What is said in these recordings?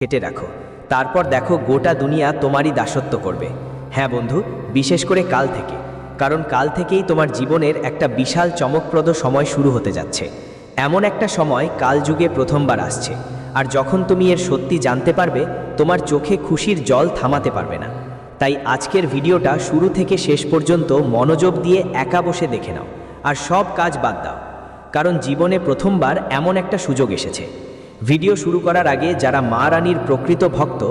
কেটে রাখো, তারপর দেখো গোটা দুনিয়া তোমারই দাসত্ব করবে। হ্যাঁ বন্ধু, বিশেষ করে কাল থেকে, কারণ কাল থেকেই তোমার জীবনের একটা বিশাল চমকপ্রদ সময় শুরু হতে যাচ্ছে। এমন একটা সময় কালযুগে প্রথমবার আসছে, আর যখন তুমি এর সত্যি জানতে পারবে, তোমার চোখে খুশির জল থামাতে পারবে না। তাই আজকের ভিডিওটা শুরু থেকে শেষ পর্যন্ত মনোযোগ দিয়ে একা বসে দেখে নাও, আর সব কাজ বাদ দাও, কারণ জীবনে প্রথমবার এমন একটা সুযোগ এসেছে। ভিডিও শুরু করার আগে যারা মা রানীর প্রকৃত ভক্ত,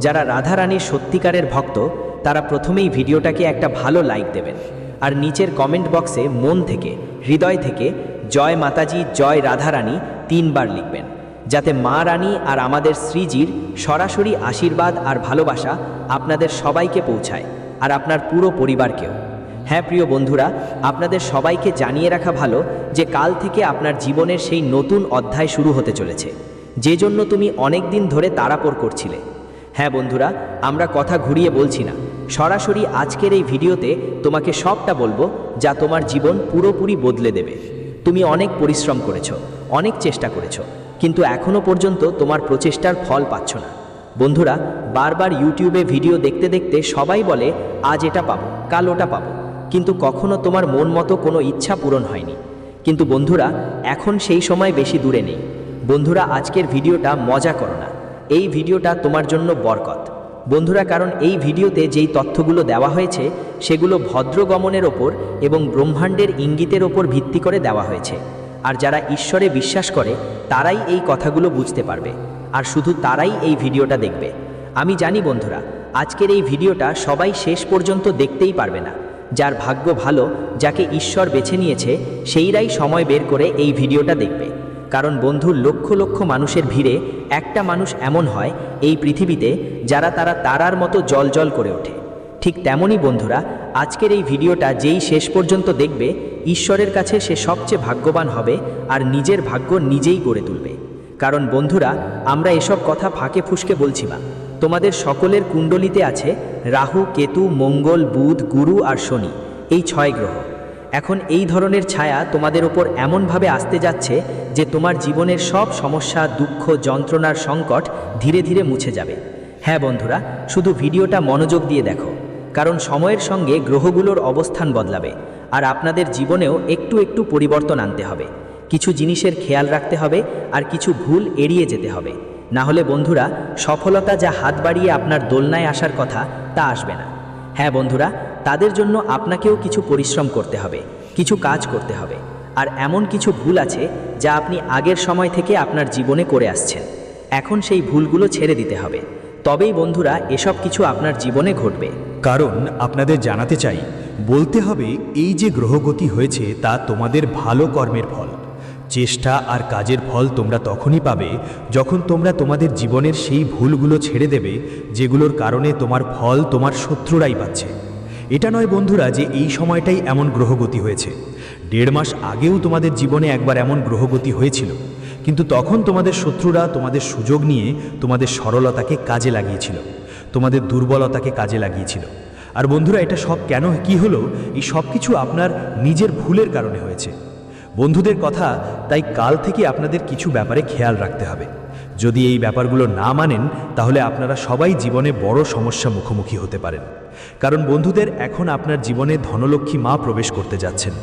যারা রাধা রানীর সত্যিকারের ভক্ত, তারা প্রথমেই ভিডিওটাকে একটা ভালো লাইক দেবেন, আর নিচের কমেন্ট বক্সে মন থেকে, হৃদয় থেকে জয় মাতাজি, জয় রাধা রানী 3 বার লিখবেন, যাতে মা রানী আর আমাদের শ্রীজির সরাসরি আশীর্বাদ আর ভালোবাসা আপনাদের সবাইকে পৌঁছায়, আর আপনার পুরো পরিবারকেও। হ্যাঁ প্রিয় বন্ধুরা, আপনাদের সবাইকে জানিয়ে রাখা ভালো যে কাল থেকে আপনার জীবনের সেই নতুন অধ্যায় শুরু হতে চলেছে, যে জন্য তুমি অনেক দিন ধরে তাড়াপড় করছিলে। হ্যাঁ বন্ধুরা, আমরা কথা ঘুরিয়ে বলছি না, সরাসরি আজকের এই ভিডিওতে তোমাকে সবটা বলবো, যা তোমার জীবন পুরোপুরি বদলে দেবে। তুমি অনেক পরিশ্রম করেছো, অনেক চেষ্টা করেছো, কিন্তু এখনো পর্যন্ত তোমার প্রচেষ্টার ফল পাচ্ছ না। বন্ধুরা, বারবার ইউটিউবে ভিডিও দেখতে দেখতে সবাই বলে আজ এটা পাবো, কাল ওটা পাবো, কিন্তু কখনো তোমার মন মতো কোনো ইচ্ছা পূরণ হয়নি। কিন্তু বন্ধুরা, এখন সেই সময় বেশি দূরে নেই। বন্ধুরা, আজকের ভিডিওটা মজা করো না, এই ভিডিওটা তোমার জন্য বরকত। বন্ধুরা, কারণ এই ভিডিওতে যেই তথ্যগুলো দেওয়া হয়েছে সেগুলো ভদ্রগমনের ওপর এবং ব্রহ্মাণ্ডের ইঙ্গিতের ওপর ভিত্তি করে দেওয়া হয়েছে। আর যারা ঈশ্বরে বিশ্বাস করে তারাই এই কথাগুলো বুঝতে পারবে, আর শুধু তারাই এই ভিডিওটা দেখবে। আমি জানি বন্ধুরা, আজকের এই ভিডিওটা সবাই শেষ পর্যন্ত দেখতেই পারবে না। যার ভাগ্য ভালো, যাকে ঈশ্বর বেছে নিয়েছে, সেইরাই সময় বের করে এই ভিডিওটা দেখবে। কারণ বন্ধু, লক্ষ লক্ষ মানুষের ভিড়ে একটা মানুষ এমন হয় এই পৃথিবীতে যারা তারার মতো জ্বলজ্বল করে ওঠে। ঠিক তেমনই বন্ধুরা, আজকের এই ভিডিওটা যেই শেষ পর্যন্ত দেখবে, ঈশ্বরের কাছে সে সবচেয়ে ভাগ্যবান হবে আর নিজের ভাগ্য নিজেই গড়ে তুলবে। কারণ বন্ধুরা, আমরা এসব কথা ফাঁকে ফুসকে বলছি না। তোমাদের সকলের কুণ্ডলিতে আছে রাহু, কেতু, মঙ্গল, বুধ, গুরু আর শনি, এই 6 গ্রহ। এখন এই ধরনের ছায়া তোমাদের ওপর এমনভাবে আসতে যাচ্ছে যে তোমার জীবনের সব সমস্যা, দুঃখ, যন্ত্রণার সংকট ধীরে ধীরে মুছে যাবে। হ্যাঁ বন্ধুরা, শুধু ভিডিওটা মনোযোগ দিয়ে দেখো, কারণ সময়ের সঙ্গে গ্রহগুলোর অবস্থান বদলাবে, আর আপনাদের জীবনেও একটু একটু পরিবর্তন আনতে হবে। কিছু জিনিসের খেয়াল রাখতে হবে, আর কিছু ভুল এড়িয়ে যেতে হবে। না হলে বন্ধুরা, সফলতা যা হাত বাড়িয়ে আপনার দোলনায় আসার কথা, তা আসবে না। হ্যাঁ বন্ধুরা, তাদের জন্য আপনাকেও কিছু পরিশ্রম করতে হবে, কিছু কাজ করতে হবে, আর এমন কিছু ভুল আছে যা আপনি আগের সময় থেকে আপনার জীবনে করে আসছেন। এখন সেই ভুলগুলো ছেড়ে দিতে হবে, তবেই বন্ধুরা এসব কিছু আপনার জীবনে ঘটবে। কারণ আপনাদের জানাতে চাই, বলতে হবে এই যে গ্রহগতি হয়েছে তা তোমাদের ভালো কর্মের ফল। চেষ্টা আর কাজের ফল তোমরা তখনই পাবে যখন তোমরা তোমাদের জীবনের সেই ভুলগুলো ছেড়ে দেবে, যেগুলোর কারণে তোমার ফল তোমার শত্রুরাই পাচ্ছে। এটা নয় বন্ধুরা যে এই সময়টাই এমন গ্রহগতি হয়েছে। 1.5 মাস আগেও তোমাদের জীবনে একবার এমন গ্রহগতি হয়েছিল, কিন্তু তখন তোমাদের শত্রুরা তোমাদের সুযোগ নিয়ে তোমাদের সরলতাকে কাজে লাগিয়েছিল, তোমাদের দুর্বলতাকে কাজে লাগিয়েছিল। আর বন্ধুরা, এটা সব কেন কি হলো? এই সব কিছু আপনার নিজের ভুলের কারণে হয়েছে। বন্ধুদের কথা, তাই কাল থেকে আপনাদের কিছু ব্যাপারে খেয়াল রাখতে হবে। যদি এই ব্যাপারগুলো না মানেন, তাহলে আপনারা সবাই জীবনে বড় সমস্যা মুখোমুখি হতে পারেন। কারণ বন্ধুদের, এখন আপনার জীবনে ধনলক্ষ্মী মা প্রবেশ করতে যাচ্ছেন।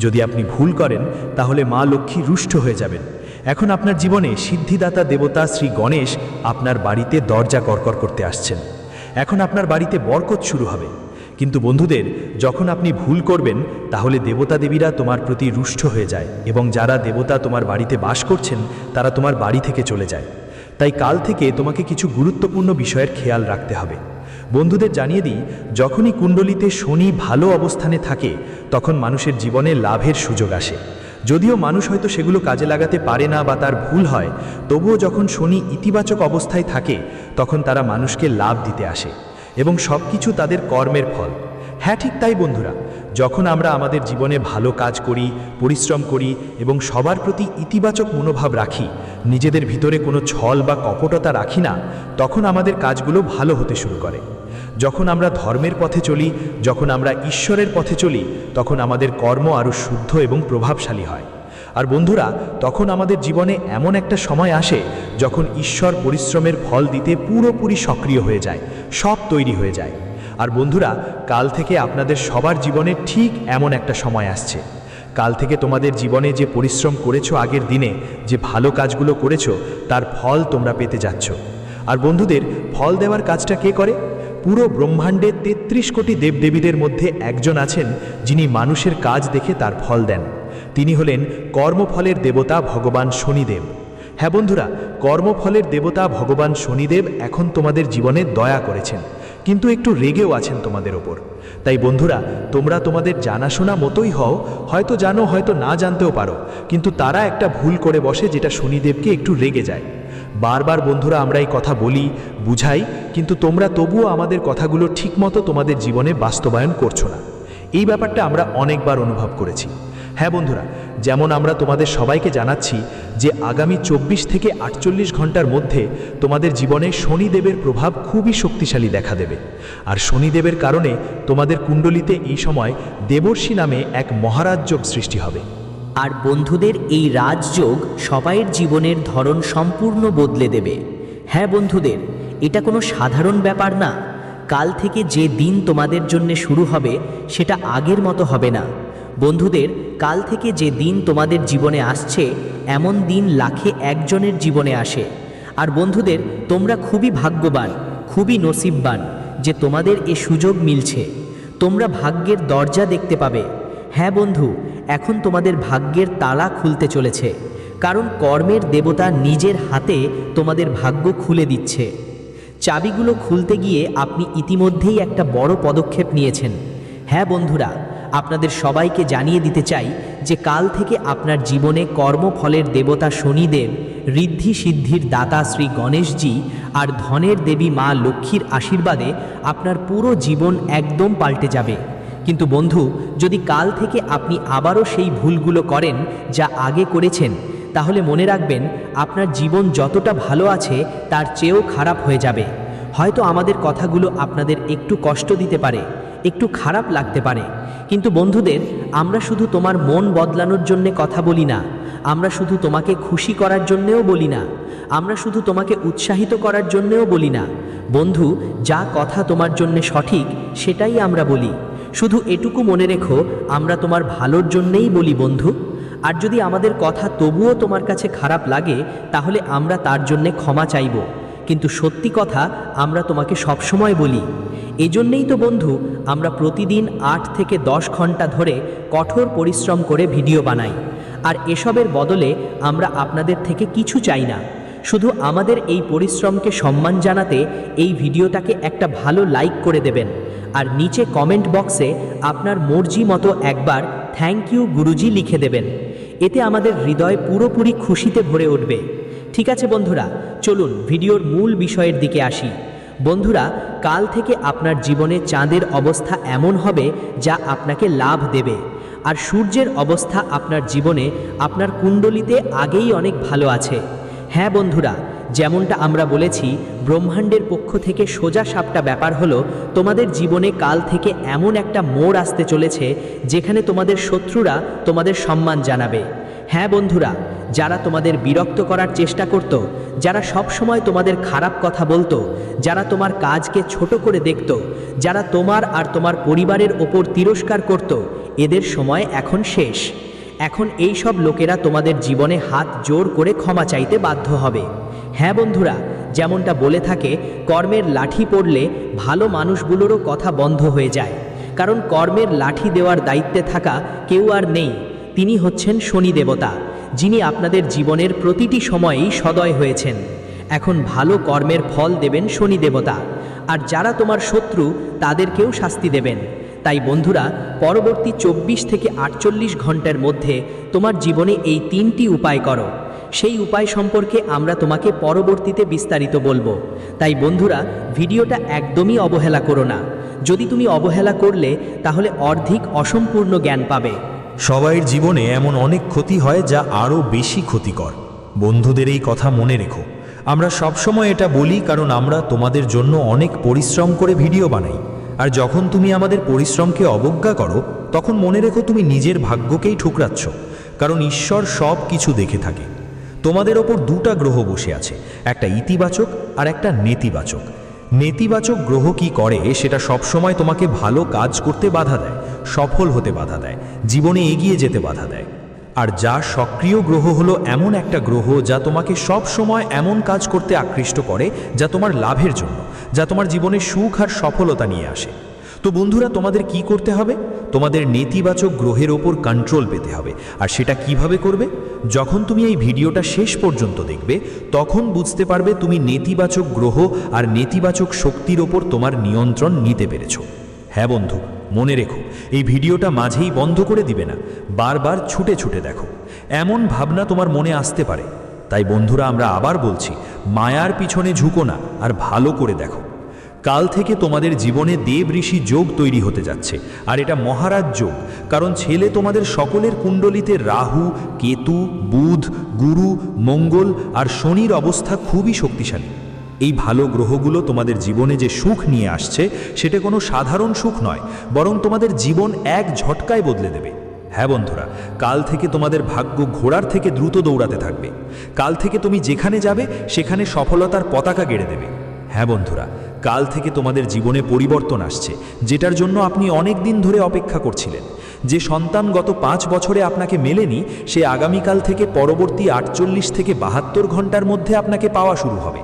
যদি আপনি ভুল করেন, তাহলে মা লক্ষ্মী রুষ্ট হয়ে যাবেন। এখন আপনার জীবনে সিদ্ধিদাতা দেবতা শ্রী গণেশ আপনার বাড়িতে দরজা কড়কড় করতে আসছেন। এখন আপনার বাড়িতে বরকত শুরু হবে। কিন্তু বন্ধুদের, যখন আপনি ভুল করবেন, তাহলে দেবতা দেবীরা তোমার প্রতি রুষ্ট হয়ে যায়, এবং যারা দেবতা তোমার বাড়িতে বাস করছেন তারা তোমার বাড়ি থেকে চলে যায়। তাই কাল থেকে তোমাকে কিছু গুরুত্বপূর্ণ বিষয়ের খেয়াল রাখতে হবে। বন্ধুদের জানিয়ে দিই, যখনই কুণ্ডলিতে শনি ভালো অবস্থানে থাকে, তখন মানুষের জীবনে লাভের সুযোগ আসে। যদিও মানুষ হয়তো সেগুলো কাজে লাগাতে পারে না বা তার ভুল হয়, তবুও যখন শনি ইতিবাচক অবস্থায় থাকে, তখন তারা মানুষকে লাভ দিতে আসে, এবং সব কিছু তাদের কর্মের ফল। হ্যাঁ, ঠিক তাই বন্ধুরা, যখন আমরা আমাদের জীবনে ভালো কাজ করি, পরিশ্রম করি এবং সবার প্রতি ইতিবাচক মনোভাব রাখি, নিজেদের ভিতরে কোনো ছল বা কপটতা রাখি না, তখন আমাদের কাজগুলো ভালো হতে শুরু করে। যখন আমরা ধর্মের পথে চলি, যখন আমরা ঈশ্বরের পথে চলি, তখন আমাদের কর্ম আরও শুদ্ধ এবং প্রভাবশালী হয়। আর বন্ধুরা, তখন আমাদের জীবনে এমন একটা সময় আসে যখন ঈশ্বর পরিশ্রমের ফল দিতে পুরোপুরি সক্রিয় হয়ে যায়, সব তৈরি হয়ে যায়। আর বন্ধুরা, কাল থেকে আপনাদের সবার জীবনে ঠিক এমন একটা সময় আসছে। কাল থেকে তোমাদের জীবনে যে পরিশ্রম করেছো, আগের দিনে যে ভালো কাজগুলো করেছো, তার ফল তোমরা পেতে যাচ্ছ। আর বন্ধুদের, ফল দেওয়ার কাজটা কে করে? পুরো ব্রহ্মাণ্ডে 33 কোটি দেবদেবীদের মধ্যে একজন আছেন যিনি মানুষের কাজ দেখে তার ফল দেন। তিনি হলেন কর্মফলের দেবতা ভগবান শনিদেব। হ্যাঁ বন্ধুরা, কর্মফলের দেবতা ভগবান শনিদেব এখন তোমাদের জীবনে দয়া করেছেন, কিন্তু একটু রেগেও আছেন তোমাদের ওপর। তাই বন্ধুরা, তোমরা তোমাদের জানাশোনা মতোই হও, হয়তো জানো হয়তো না জানতেও পারো, কিন্তু তারা একটা ভুল করে বসে যেটা শনিদেবকে একটু রেগে যায়। বারবার বন্ধুরা আমরা এই কথা বলি, বুঝাই, কিন্তু তোমরা তবুও আমাদের কথাগুলো ঠিকমতো তোমাদের জীবনে বাস্তবায়ন করছো না। এই ব্যাপারটা আমরা অনেকবার অনুভব করেছি। হ্যাঁ বন্ধুরা, যেমন আমরা তোমাদের সবাইকে জানাচ্ছি যে আগামী 24 থেকে 48 ঘন্টার মধ্যে তোমাদের জীবনে শনিদেবের প্রভাব খুবই শক্তিশালী দেখা দেবে। আর শনিদেবের কারণে তোমাদের কুণ্ডলিতে এই সময় দেবর্ষি নামে এক মহারাজযোগ সৃষ্টি হবে। আর বন্ধুদের, এই রাজযোগ সবাইয়ের জীবনের ধরন সম্পূর্ণ বদলে দেবে। হ্যাঁ বন্ধুদের, এটা কোনো সাধারণ ব্যাপার না। কাল থেকে যে দিন তোমাদের জন্য শুরু হবে সেটা আগের মতো হবে না। বন্ধুদের, কাল থেকে যে দিন তোমাদের জীবনে আসছে, এমন দিন লাখে একজনের জীবনে আসে। আর বন্ধুদের, তোমরা খুবই ভাগ্যবান, খুবই নসিববান যে তোমাদের এ সুযোগ মিলছে। তোমরা ভাগ্যের দরজা দেখতে পাবে। হ্যাঁ বন্ধু, এখন তোমাদের ভাগ্যের তালা খুলতে চলেছে, কারণ কর্মের দেবতা নিজের হাতে তোমাদের ভাগ্য খুলে দিচ্ছে। চাবিগুলো খুলতে গিয়ে আপনি ইতিমধ্যেই একটা বড় পদক্ষেপ নিয়েছেন। হ্যাঁ বন্ধুরা, আপনাদের সবাইকে জানিয়ে দিতে চাই যে কাল থেকে আপনার জীবনে কর্মফলের দেবতা শনিদেব, ঋদ্ধি সিদ্ধির দাতা শ্রী গণেশজি আর ধনের দেবী মা লক্ষ্মীর আশীর্বাদে আপনার পুরো জীবন একদম পাল্টে যাবে। কিন্তু বন্ধু, যদি কাল থেকে আপনি আবারও সেই ভুলগুলো করেন যা আগে করেছেন, তাহলে মনে রাখবেন আপনার জীবন যতটা ভালো আছে তার চেয়েও খারাপ হয়ে যাবে। হয়তো আমাদের কথাগুলো আপনাদের একটু কষ্ট দিতে পারে, একটু খারাপ লাগতে পারে, কিন্তু বন্ধুদের, আমরা শুধু তোমার মন বদলানোর জন্যে কথা বলি না, আমরা শুধু তোমাকে খুশি করার জন্যেও বলি না, আমরা শুধু তোমাকে উৎসাহিত করার জন্যেও বলি না। বন্ধু, যা কথা তোমার জন্যে সঠিক সেটাই আমরা বলি। শুধু এটুকু মনে রেখো, আমরা তোমার ভালোর জন্যেই বলি বন্ধু। আর যদি আমাদের কথা তবুও তোমার কাছে খারাপ লাগে, তাহলে আমরা তার জন্যে ক্ষমা চাইব, কিন্তু সত্যি কথা আমরা তোমাকে সবসময় বলি। এজন্যেই তো বন্ধু আমরা প্রতিদিন 8 থেকে 10 ঘন্টা ধরে কঠোর পরিশ্রম করে ভিডিও বানাই। আর এসবের বদলে আমরা আপনাদের থেকে কিছু চাই না, শুধু আমাদের এই পরিশ্রমকে সম্মান জানাতে এই ভিডিওটাকে একটা ভালো লাইক করে দেবেন, আর নিচে কমেন্ট বক্সে আপনার মর্জি মতো একবার থ্যাংক ইউ গুরুজি লিখে দেবেন। এতে আমাদের হৃদয় পুরোপুরি খুশিতে ভরে উঠবে। ঠিক আছে বন্ধুরা, চলুন ভিডিওর মূল বিষয়ের দিকে আসি। বন্ধুরা, কাল থেকে আপনার জীবনে চাঁদের অবস্থা এমন হবে যা আপনাকে লাভ দেবে। আর সূর্যের অবস্থা আপনার জীবনে, আপনার কুণ্ডলিতে আগেই অনেক ভালো আছে। হ্যাঁ বন্ধুরা, যেমনটা আমরা বলেছি, ব্রহ্মাণ্ডের পক্ষ থেকে সোজা সাপটা ব্যাপার হলো তোমাদের জীবনে কাল থেকে এমন একটা মোড় আসতে চলেছে যেখানে তোমাদের শত্রুরা তোমাদের সম্মান জানাবে। হ্যাঁ বন্ধুরা, যারা তোমাদের বিরক্ত করার চেষ্টা করত, যারা সব সময় তোমাদের খারাপ কথা বলতো, যারা তোমার কাজকে ছোট করে দেখত, যারা তোমার আর তোমার পরিবারের ওপর তিরস্কার করত, এদের সময় এখন শেষ। এখন এই সব লোকেরা তোমাদের জীবনে হাত জোর করে ক্ষমা চাইতে বাধ্য হবে। হ্যাঁ বন্ধুরা, যেমনটা বলে থাকে, কর্মের লাঠি পড়লে ভালো মানুষগুলোরও কথা বন্ধ হয়ে যায়, কারণ কর্মের লাঠি দেওয়ার দায়িত্বে থাকা কেউ আর নেই। তিনি হচ্ছেন শনি দেবতা, যিনি আপনাদের জীবনের প্রতিটি সময়েই সদয় হয়েছেন। এখন ভালো কর্মের ফল দেবেন শনি দেবতা, আর যারা তোমার শত্রু তাদেরকেও শাস্তি দেবেন। তাই বন্ধুরা, পরবর্তী 24 থেকে 48 ঘন্টার মধ্যে তোমার জীবনে এই 3টি উপায় করো। সেই উপায় সম্পর্কে আমরা তোমাকে পরবর্তীতে বিস্তারিত বলবো। তাই বন্ধুরা, ভিডিওটা একদমই অবহেলা করো না। যদি তুমি অবহেলা করলে তাহলে অর্ধেক অসম্পূর্ণ জ্ঞান পাবে। সবাইয়ের জীবনে এমন অনেক ক্ষতি হয় যা আরও বেশি ক্ষতিকর। বন্ধুদের এই কথা মনে রেখো। আমরা সবসময় এটা বলি কারণ আমরা তোমাদের জন্য অনেক পরিশ্রম করে ভিডিও বানাই। আর যখন তুমি আমাদের পরিশ্রমকে অবজ্ঞা করো, তখন মনে রেখো তুমি নিজের ভাগ্যকেই ঠুকরাচ্ছ। কারণ ঈশ্বর সব কিছু দেখে থাকে। তোমাদের ওপর দুটা গ্রহ বসে আছে, একটা ইতিবাচক আর একটা নেতিবাচক। নেতিবাচক গ্রহ কি করে সেটা সবসময় তোমাকে ভালো কাজ করতে বাধা দেয়, সফল হতে বাধা দেয়, জীবনে এগিয়ে যেতে বাধা দেয়। আর যা সক্রিয় গ্রহ হলো এমন একটা গ্রহ যা তোমাকে সব সময় এমন কাজ করতে আকৃষ্ট করে যা তোমার লাভের জন্য, যা তোমার জীবনে সুখ আর সফলতা নিয়ে আসে। তো বন্ধুরা, তোমাদের কি করতে হবে? তোমাদের নেতিবাচক গ্রহের ওপর কন্ট্রোল পেতে হবে। আর সেটা কিভাবে করবে? যখন তুমি এই ভিডিওটা শেষ পর্যন্ত দেখবে তখন বুঝতে পারবে তুমি নেতিবাচক গ্রহ আর নেতিবাচক শক্তির ওপর তোমার নিয়ন্ত্রণ নিতে পেরেছো। হ্যাঁ বন্ধু, মনে রেখো, এই ভিডিওটা মাঝেই বন্ধ করে দিবে না, বারবার ছুটে ছুটে দেখো। এমন ভাবনা তোমার মনে আসতে পারে। তাই বন্ধুরা, আমরা আবার বলছি, মায়ার পিছনে ঝুঁকো না, আর ভালো করে দেখো। কাল থেকে তোমাদের জীবনে দেব ঋষি যোগ তৈরি হতে যাচ্ছে, আর এটা মহারাজ যোগ। কারণ ছেলে তোমাদের সকলের কুণ্ডলিতে রাহু, কেতু, বুধ, গুরু, মঙ্গল আর শনির অবস্থা খুবই শক্তিশালী। এই ভালো গ্রহগুলো তোমাদের জীবনে যে সুখ নিয়ে আসছে সেটা কোনো সাধারণ সুখ নয়, বরং তোমাদের জীবন এক ঝটকায় বদলে দেবে। হ্যাঁ বন্ধুরা, কাল থেকে তোমাদের ভাগ্য ঘোড়ার থেকে দ্রুত দৌড়াতে থাকবে। কাল থেকে তুমি যেখানে যাবে সেখানে সফলতার পতাকা গেড়ে দেবে। হ্যাঁ বন্ধুরা, কাল থেকে তোমাদের জীবনে পরিবর্তন আসছে, যেটার জন্য আপনি অনেক দিন ধরে অপেক্ষা করছিলেন। যে সন্তান গত 5 বছরে আপনাকে মেলেনি, সে আগামীকাল থেকে পরবর্তী 48 থেকে 72 ঘন্টার মধ্যে আপনাকে পাওয়া শুরু হবে।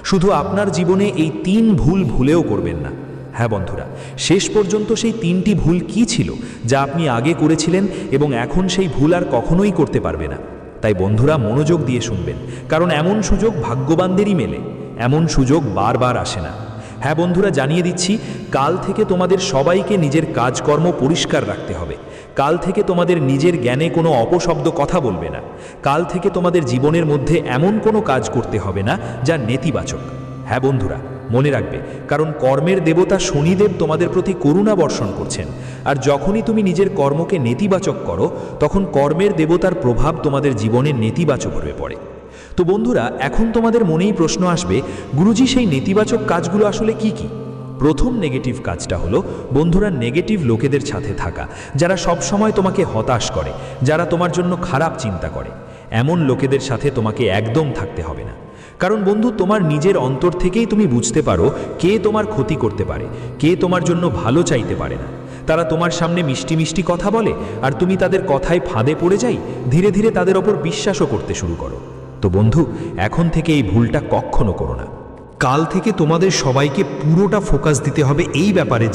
শুধু আপনার জীবনে এই 3 ভুল ভুলেও করবেন না। হ্যাঁ বন্ধুরা, শেষ পর্যন্ত সেই 3টি ভুল কি ছিল যা আপনি আগে করেছিলেন এবং এখন সেই ভুল আর কখনোই করতে পারবে না। তাই বন্ধুরা, মনোযোগ দিয়ে শুনবেন, কারণ এমন সুযোগ ভাগ্যবানদেরই মেলে, এমন সুযোগ বারবার আসে না। হ্যাঁ বন্ধুরা, জানিয়ে দিচ্ছি, কাল থেকে তোমাদের সবাইকে নিজের কাজকর্ম পরিষ্কার রাখতে হবে। কাল থেকে তোমাদের নিজের জ্ঞানে কোনো অপশব্দ কথা বলবে না। কাল থেকে তোমাদের জীবনের মধ্যে এমন কোনো কাজ করতে হবে না যা নেতিবাচক। হ্যাঁ বন্ধুরা, মনে রাখবে, কারণ কর্মের দেবতা শনিদেব তোমাদের প্রতি করুণা বর্ষণ করছেন। আর যখনই তুমি নিজের কর্মকে নেতিবাচক করো, তখন কর্মের দেবতার প্রভাব তোমাদের জীবনে নেতিবাচক হয়ে পড়ে। তো বন্ধুরা, এখন তোমাদের মনেই প্রশ্ন আসবে, গুরুজি, সেই নেতিবাচক কাজগুলো আসলে কি কি? প্রথম নেগেটিভ কাজটা হলো বন্ধুরা, নেগেটিভ লোকেদের সাথে থাকা, যারা সব সময় তোমাকে হতাশ করে, যারা তোমার জন্য খারাপ চিন্তা করে। এমন লোকেদের সাথে তোমাকে একদম থাকতে হবে না। কারণ বন্ধু, তোমার নিজের অন্তর থেকেই তুমি বুঝতে পারো কে তোমার ক্ষতি করতে পারে, কে তোমার জন্য ভালো চাইতে পারে না। তারা তোমার সামনে মিষ্টি মিষ্টি কথা বলে, আর তুমি তাদের কথায় ফাঁদে পড়ে যাই, ধীরে ধীরে তাদের ওপর বিশ্বাসও করতে শুরু করো। তো বন্ধু, এখন থেকে এই ভুলটা কখনো করো না। কাল থেকে তোমাদের সবাইকে পুরোটা ফোকাস দিতে হবে এই ব্যাপারে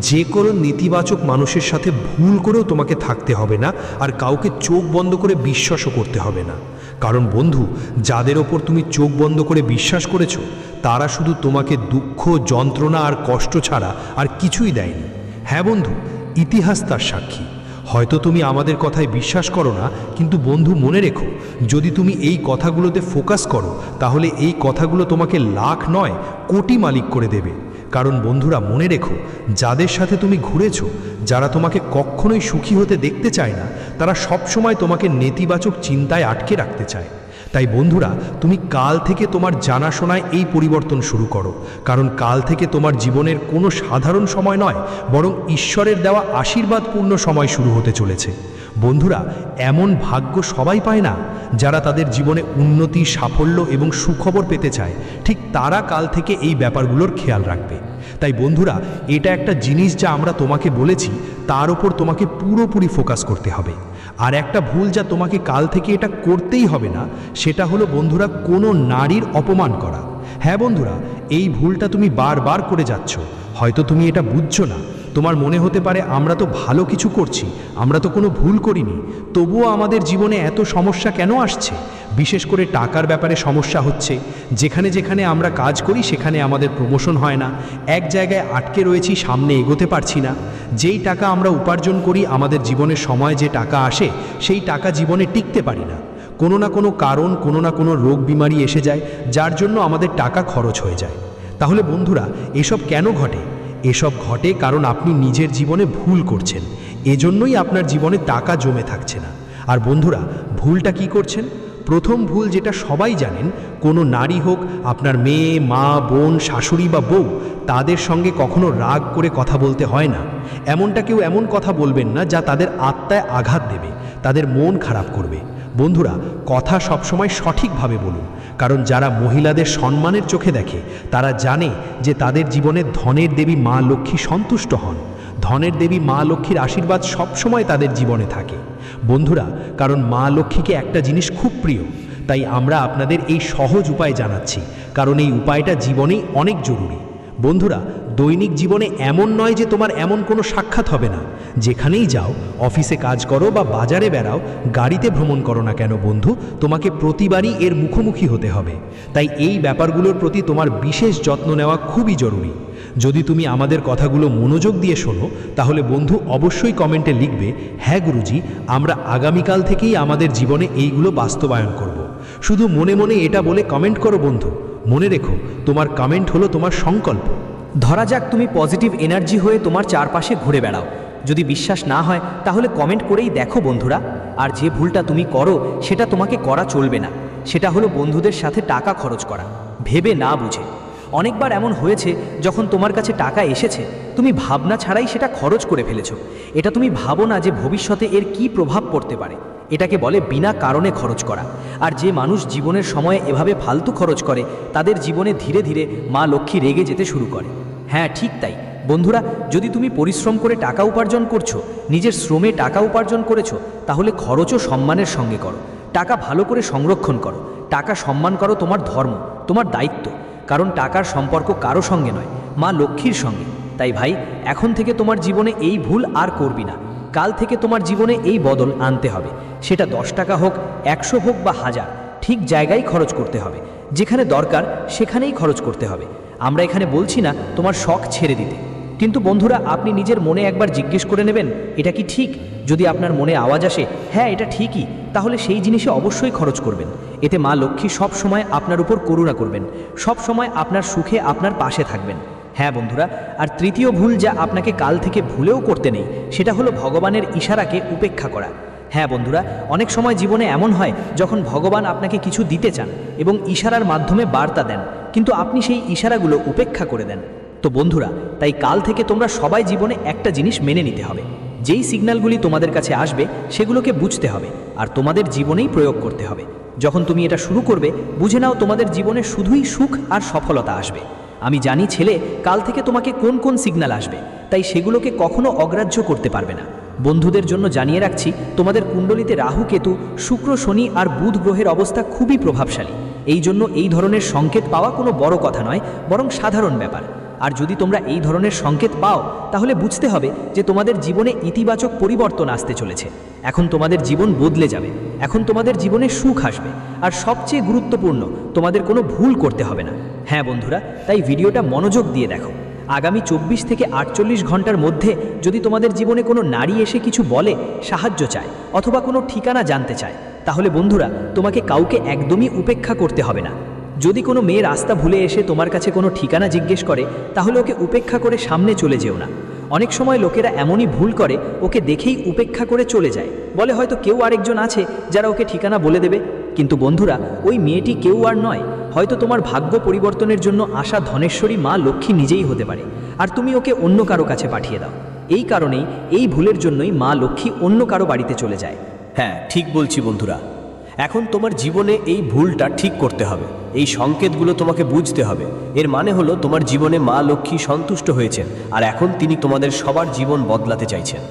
যে কোনো নেতিবাচক মানুষের সাথে ভুল করেও তোমাকে থাকতে হবে না, আর কাউকে চোখ বন্ধ করে বিশ্বাসও করতে হবে না। কারণ বন্ধু, যাদের ওপর তুমি চোখ বন্ধ করে বিশ্বাস করেছো, তারা শুধু তোমাকে দুঃখ, যন্ত্রণা আর কষ্ট ছাড়া আর কিছুই দেয়নি। হ্যাঁ বন্ধু, ইতিহাস তার সাক্ষী। হয়তো তুমি আমাদের কথায় বিশ্বাস করো না, কিন্তু বন্ধু মনে রেখো, যদি তুমি এই কথাগুলোতে ফোকাস করো, তাহলে এই কথাগুলো তোমাকে লাখ নয় কোটি মালিক করে দেবে। কারণ বন্ধুরা, মনে রেখো, যাদের সাথে তুমি ঘুরেছো, যারা তোমাকে কখনোই সুখী হতে দেখতে চায় না, তারা সবসময় তোমাকে নেতিবাচক চিন্তায় আটকে রাখতে চায়। তাই বন্ধুরা, তুমি কাল থেকে তোমার জানাশোনায় এই পরিবর্তন শুরু করো। কারণ কাল থেকে তোমার জীবনের কোনো সাধারণ সময় নয়, বরং ঈশ্বরের দেওয়া আশীর্বাদপূর্ণ সময় শুরু হতে চলেছে। বন্ধুরা, এমন ভাগ্য সবাই পায় না। যারা তাদের জীবনে উন্নতি, সাফল্য এবং সুখবর পেতে চায়, ঠিক তারা কাল থেকে এই ব্যাপারগুলোর খেয়াল রাখবে। তাই বন্ধুরা, এটা একটা জিনিস যা আমরা তোমাকে বলেছি, তার উপর তোমাকে পুরোপুরি ফোকাস করতে হবে। আর একটা ভুল যা তোমাকে কাল থেকে এটা করতেই হবে না, সেটা হলো বন্ধুরা, কোনো নারীর অপমান করা। হ্যাঁ বন্ধুরা, এই ভুলটা তুমি বারবার করে যাচ্ছ। হয়তো তুমি এটা বুঝছো না। তোমার মনে হতে পারে, আমরা তো ভালো কিছু করছি, আমরা তো কোনো ভুল করিনি, তবুও আমাদের জীবনে এত সমস্যা কেন আসছে? বিশেষ করে টাকার ব্যাপারে সমস্যা হচ্ছে। যেখানে যেখানে আমরা কাজ করি সেখানে আমাদের প্রমোশন হয় না, এক জায়গায় আটকে রয়েছি, সামনে এগোতে পারছি না। যেই টাকা আমরা উপার্জন করি, আমাদের জীবনের সময় যে টাকা আসে, সেই টাকা জীবনে টিকতে পারি না। কোনো না কোনো কারণ, কোনো না কোনো রোগ বিমারি এসে যায়, যার জন্য আমাদের টাকা খরচ হয়ে যায়। তাহলে বন্ধুরা, এসব কেন ঘটে? এসব ঘটে কারণ আপনি নিজের জীবনে ভুল করছেন। এজন্যই আপনার জীবনে টাকা জমে থাকছে না। আর বন্ধুরা, ভুলটা কি করছেন? প্রথম ভুল, যেটা সবাই জানেন, কোনো নারী হোক, আপনার মেয়ে, মা, বোন, শাশুড়ি বা বউ, তাদের সঙ্গে কখনো রাগ করে কথা বলতে হয় না। এমনটা কেউ এমন কথা বলবেন না যা তাদের আত্মায় আঘাত দেবে। তাদের মন খারাপ করবে। বন্ধুরা, কথা সবসময় সঠিকভাবে বলুন, কারণ যারা মহিলাদের সম্মানের চোখে দেখে তারা জানে যে তাদের জীবনে ধনের দেবী মা লক্ষ্মী সন্তুষ্ট হন। ধনের দেবী মা লক্ষ্মীর আশীর্বাদ সবসময় তাদের জীবনে থাকে। বন্ধুরা, কারণ মা লক্ষ্মীকে একটা জিনিস খুব প্রিয়, তাই আমরা আপনাদের এই সহজ উপায় জানাচ্ছি, কারণ এই উপায়টা জীবনেই অনেক জরুরি। বন্ধুরা, দৈনিক জীবনে এমন নয় যে তোমার এমন কোনো সাক্ষাৎ হবে না। যেখানেই যাও, অফিসে কাজ করো বা বাজারে বেড়াও, গাড়িতে ভ্রমণ করো না কেন বন্ধু, তোমাকে প্রতিবারই এর মুখোমুখি হতে হবে। তাই এই ব্যাপারগুলোর প্রতি তোমার বিশেষ যত্ন নেওয়া খুবই জরুরি। যদি তুমি আমাদের কথাগুলো মনোযোগ দিয়ে শোনো, তাহলে বন্ধু অবশ্যই কমেন্টে লিখবে, হ্যাঁ গুরুজি, আমরা আগামীকাল থেকেই আমাদের জীবনে এইগুলো বাস্তবায়ন করব। শুধু মনে মনে এটা বলে কমেন্ট করো বন্ধু। মনে রেখো, তোমার কমেন্ট হলো তোমার সংকল্প। ধরা যাক তুমি পজিটিভ এনার্জি হয়ে তোমার চারপাশে ঘুরে বেড়াও। যদি বিশ্বাস না হয় তাহলে কমেন্ট করেই দেখো বন্ধুরা। আর যে ভুলটা তুমি করো সেটা তোমাকে করা চলবে না, সেটা হলো বন্ধুদের সাথে টাকা খরচ করা ভেবে না বুঝে। অনেকবার এমন হয়েছে যখন তোমার কাছে টাকা এসেছে, তুমি ভাবনা ছাড়াই সেটা খরচ করে ফেলেছো। এটা তুমি ভাবো না যে ভবিষ্যতে এর কি প্রভাব পড়তে পারে। এটাকে বলে বিনা কারণে খরচ করা। আর যে মানুষ জীবনের সময়ে এভাবে ফালতু খরচ করে, তাদের জীবনে ধীরে ধীরে মা লক্ষ্মী রেগে যেতে শুরু করে। হ্যাঁ, ঠিক তাই বন্ধুরা, যদি তুমি পরিশ্রম করে টাকা উপার্জন করছো, নিজের শ্রমে টাকা উপার্জন করেছো, তাহলে খরচও সম্মানের সঙ্গে করো। টাকা ভালো করে সংরক্ষণ করো, টাকা সম্মান করো, তোমার ধর্ম, তোমার দায়িত্ব। কারণ টাকার সম্পর্ক কারো সঙ্গে নয়, মা লক্ষ্মীর সঙ্গে। তাই ভাই, এখন থেকে তোমার জীবনে এই ভুল আর করবি না। কাল থেকে তোমার জীবনে এই বদল আনতে হবে। সেটা 10 টাকা হোক, 100 হোক বা 1000, ঠিক জায়গায় খরচ করতে হবে। যেখানে দরকার সেখানেই খরচ করতে হবে। আমরা এখানে বলছি না তোমার শখ ছেড়ে দিতে, কিন্তু বন্ধুরা, আপনি নিজের মনে একবার জিজ্ঞেস করে নেবেন, এটা কি ঠিক? যদি আপনার মনে আওয়াজ আসে হ্যাঁ এটা ঠিকই, তাহলে সেই জিনিসে অবশ্যই খরচ করবেন। এতে মা লক্ষ্মী সব সময় আপনার উপর করুণা করবেন, সব সময় আপনার সুখে আপনার পাশে থাকবেন। হ্যাঁ বন্ধুরা, আর তৃতীয় ভুল যা আপনাকে কাল থেকে ভুলেও করতে নেই, সেটা হলো ভগবানের ইশারাকে উপেক্ষা করা। হ্যাঁ বন্ধুরা, অনেক সময় জীবনে এমন হয় যখন ভগবান আপনাকে কিছু দিতে চান এবং ইশারার মাধ্যমে বার্তা দেন, কিন্তু আপনি সেই ইশারাগুলো উপেক্ষা করে দেন। তো বন্ধুরা, তাই কাল থেকে তোমরা সবাই জীবনে একটা জিনিস মেনে নিতে হবে, যেই সিগন্যালগুলি তোমাদের কাছে আসবে সেগুলোকে বুঝতে হবে আর তোমাদের জীবনেই প্রয়োগ করতে হবে। যখন তুমি এটা শুরু করবে, বুঝে নাও তোমাদের জীবনে শুধুই সুখ আর সফলতা আসবে। আমি জানি ছেলে, কাল থেকে তোমাকে কোন কোন সিগন্যাল আসবে, তাই সেগুলোকে কখনো অগ্রাহ্য করতে পারবে না। বন্ধুদের জন্য জানিয়ে রাখছি, তোমাদের কুণ্ডলিতে রাহু, কেতু, শুক্র, শনি আর বুধ গ্রহের অবস্থা খুবই প্রভাবশালী। এই জন্য এই ধরনের সংকেত পাওয়া কোনো বড় কথা নয়, বরং সাধারণ ব্যাপার। আর যদি তোমরা এই ধরনের সংকেত পাও, তাহলে বুঝতে হবে যে তোমাদের জীবনে ইতিবাচক পরিবর্তন আসতে চলেছে। এখন তোমাদের জীবন বদলে যাবে, এখন তোমাদের জীবনে সুখ আসবে। আর সবচেয়ে গুরুত্বপূর্ণ, তোমাদের কোনো ভুল করতে হবে না। হ্যাঁ বন্ধুরা, তাই ভিডিওটা মনোযোগ দিয়ে দেখো। আগামী 24 থেকে 48 ঘন্টার মধ্যে যদি তোমাদের জীবনে কোনো নারী এসে কিছু বলে, সাহায্য চায় অথবা কোনো ঠিকানা জানতে চায়, তাহলে বন্ধুরা, তোমাকে কাউকে একদমই উপেক্ষা করতে হবে না। যদি কোনো মেয়ে রাস্তা ভুলে এসে তোমার কাছে কোনো ঠিকানা জিজ্ঞেস করে, তাহলে ওকে উপেক্ষা করে সামনে চলে যেও না। অনেক সময় লোকেরা এমনই ভুল করে, ওকে দেখেই উপেক্ষা করে চলে যায়, বলে হয়তো কেউ আরেকজন আছে যারা ওকে ঠিকানা বলে দেবে। কিন্তু বন্ধুরা, ওই মেয়েটি কেউ আর নয়, হয়তো তোমার ভাগ্য পরিবর্তনের জন্য আসা ধনেশ্বরী মা লক্ষ্মী নিজেই হতে পারে, আর তুমি ওকে অন্য কারো কাছে পাঠিয়ে দাও। এই কারণেই, এই ভুলের জন্যই মা লক্ষ্মী অন্য কারো বাড়িতে চলে যায়। হ্যাঁ, ঠিক বলছি বন্ধুরা। এখন তোমার জীবনে এই ভুলটা ঠিক করতে হবে, এই সংকেতগুলো তোমাকে বুঝতে হবে। এর মানে হলো তোমার জীবনে মা লক্ষ্মী সন্তুষ্ট হয়েছেন, আর এখন তিনি তোমাদের সবার জীবন বদলাতে চাইছেন।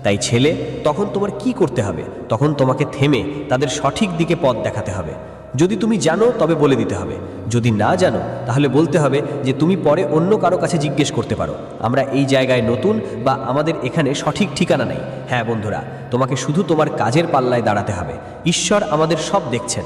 তাই ছেলে, তখন তোমার কি করতে হবে? তখন তোমাকে থেমে তাদের সঠিক দিকে পথ দেখাতে হবে। যদি তুমি জানো তবে বলে দিতে হবে, যদি না জানো তাহলে বলতে হবে যে তুমি পরে অন্য কারো কাছে জিজ্ঞেস করতে পারো, আমরা এই জায়গায় নতুন বা আমাদের এখানে সঠিক ঠিকানা নেই। হ্যাঁ বন্ধুরা, তোমাকে শুধু তোমার কাজের পাল্লায় দাঁড়াতে হবে। ঈশ্বর আমাদের সব দেখছেন।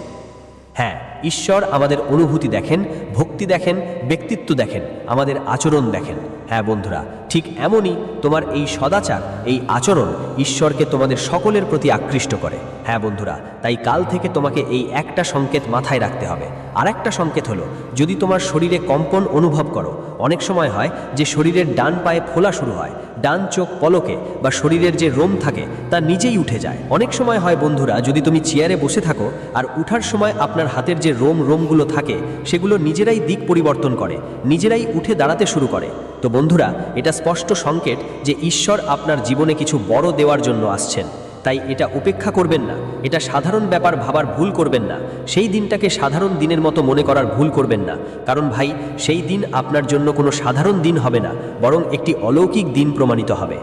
হ্যাঁ, ঈশ্বর আমাদের অনুভূতি দেখেন, ভক্তি দেখেন, ব্যক্তিত্ব দেখেন, আমাদের আচরণ দেখেন। হ্যাঁ বন্ধুরা, ঠিক এমনই তোমার এই সদাচার, এই আচরণ ঈশ্বরকে তোমাদের সকলের প্রতি আকৃষ্ট করে। হ্যাঁ বন্ধুরা, তাই কাল থেকে তোমাকে এই একটা সংকেত মাথায় রাখতে হবে। আর একটা সংকেত হলো, যদি তোমার শরীরে কম্পন অনুভব করো, অনেক সময় হয় যে শরীরের ডান পায়ে ফোলা শুরু হয়, ডান চোখ পলকে বা শরীরের যে রোম থাকে তা নিজেই উঠে যায়। অনেক সময় হয় বন্ধুরা, যদি তুমি চেয়ারে বসে থাকো আর উঠার সময় আপনার হাতের যে রোমগুলো থাকে সেগুলো নিজেরাই দিক পরিবর্তন করে, নিজেরাই উঠে দাঁড়াতে শুরু করে। তো বন্ধুরা, এটা স্পষ্ট সংকেত যে ঈশ্বর আপনার জীবনে কিছু বড় দেওয়ার জন্য আসছেন। তাই এটা উপেক্ষা করবেন না, এটা সাধারণ ব্যাপার ভাবার ভুল করবেন না, সেই দিনটাকে সাধারণ দিনের মতো মনে করার ভুল করবেন না। কারণ ভাই, সেই দিন আপনার জন্য কোনো সাধারণ দিন হবে না, বরং একটি অলৌকিক দিন প্রমাণিত হবে।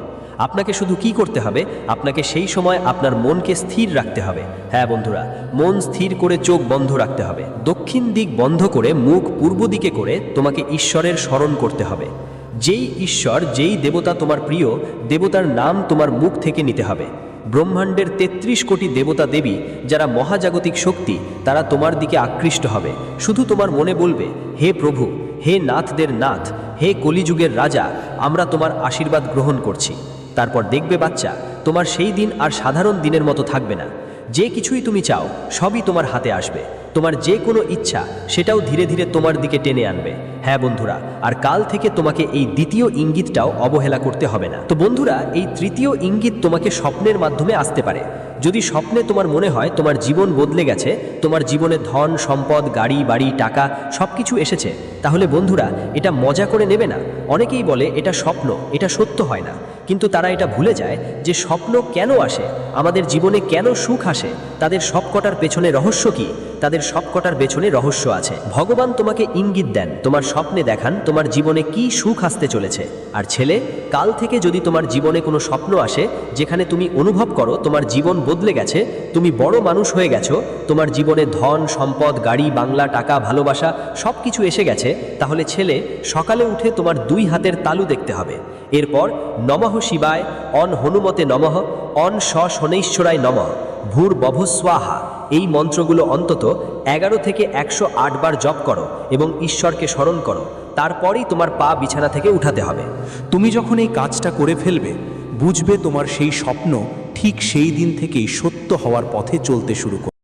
আপনাকে শুধু কি করতে হবে, আপনাকে সেই সময় আপনার মনকে স্থির রাখতে হবে। হ্যাঁ বন্ধুরা, মন স্থির করে চোখ বন্ধ রাখতে হবে। দক্ষিণ দিক বন্ধ করে মুখ পূর্ব দিকে করে তোমাকে ঈশ্বরের স্মরণ করতে হবে। যেই ঈশ্বর, যেই দেবতা তোমার প্রিয়, দেবতার নাম তোমার মুখ থেকে নিতে হবে। ব্রহ্মাণ্ডের 33 কোটি দেবতা দেবী যারা মহাজাগতিক শক্তি, তারা তোমার দিকে আকৃষ্ট হবে। শুধু তোমার মনে বলবে, হে প্রভু, হে নাথদের নাথ, হে কলিযুগের রাজা, আমরা তোমার আশীর্বাদ গ্রহণ করছি। তারপর দেখবে বাচ্চা, তোমার সেই দিন আর সাধারণ দিনের মতো থাকবে না। যে কিছুই তুমি চাও সবই তোমার হাতে আসবে। তোমার যে কোনো ইচ্ছা সেটাও ধীরে ধীরে তোমার দিকে টেনে আনবে। হ্যাঁ বন্ধুরা, আর কাল থেকে তোমাকে এই দ্বিতীয় ইঙ্গিতটাও অবহেলা করতে হবে না। তো বন্ধুরা, এই তৃতীয় ইঙ্গিত তোমাকে স্বপ্নের মাধ্যমে আসতে পারে। যদি স্বপ্নে তোমার মনে হয় তোমার জীবন বদলে গেছে, তোমার জীবনে ধন সম্পদ, গাড়ি বাড়ি, টাকা সব কিছু এসেছে, তাহলে বন্ধুরা এটা মজা করে নেবে না। অনেকেই বলে এটা স্বপ্ন, এটা সত্য হয় না। কিন্তু তারা এটা ভুলে যায় যে স্বপ্ন কেন আসে, আমাদের জীবনে কেন সুখ আসে, তাদের সবকটার পেছনে রহস্য কি, তাদের সবকটার পেছনে রহস্য আছে। ভগবান তোমাকে ইঙ্গিত দেন, তোমার স্বপ্নে দেখান তোমার জীবনে কি সুখ আসতে চলেছে। আর ছেলে, কাল থেকে যদি তোমার জীবনে কোনো স্বপ্ন আসে যেখানে তুমি অনুভব করো তোমার জীবন বদলে গেছে, তুমি বড় মানুষ হয়ে গেছো, তোমার জীবনে ধন সম্পদ, গাড়ি বাংলা, টাকা, ভালোবাসা সব কিছু এসে গেছে, তাহলে ছেলে, সকালে উঠে তোমার 2 হাতের তালু দেখতে হবে। এরপর নমঃ শিবায়, অন হনুমতে নমঃ, অন শনৈশ্বরায় নমঃ, ভূর বভু স্বাহা, এই মন্ত্রগুলো অন্তত 11 থেকে 108 বার জপ করো এবং ঈশ্বরকে স্মরণ করো। তারপরেই তোমার পা বিছানা থেকে উঠাতে হবে। তুমি যখন এই কাজটা করে ফেলবে, বুঝবে তোমার সেই স্বপ্ন ঠিক সেই দিন থেকেই সত্য হওয়ার পথে চলতে শুরু করবে।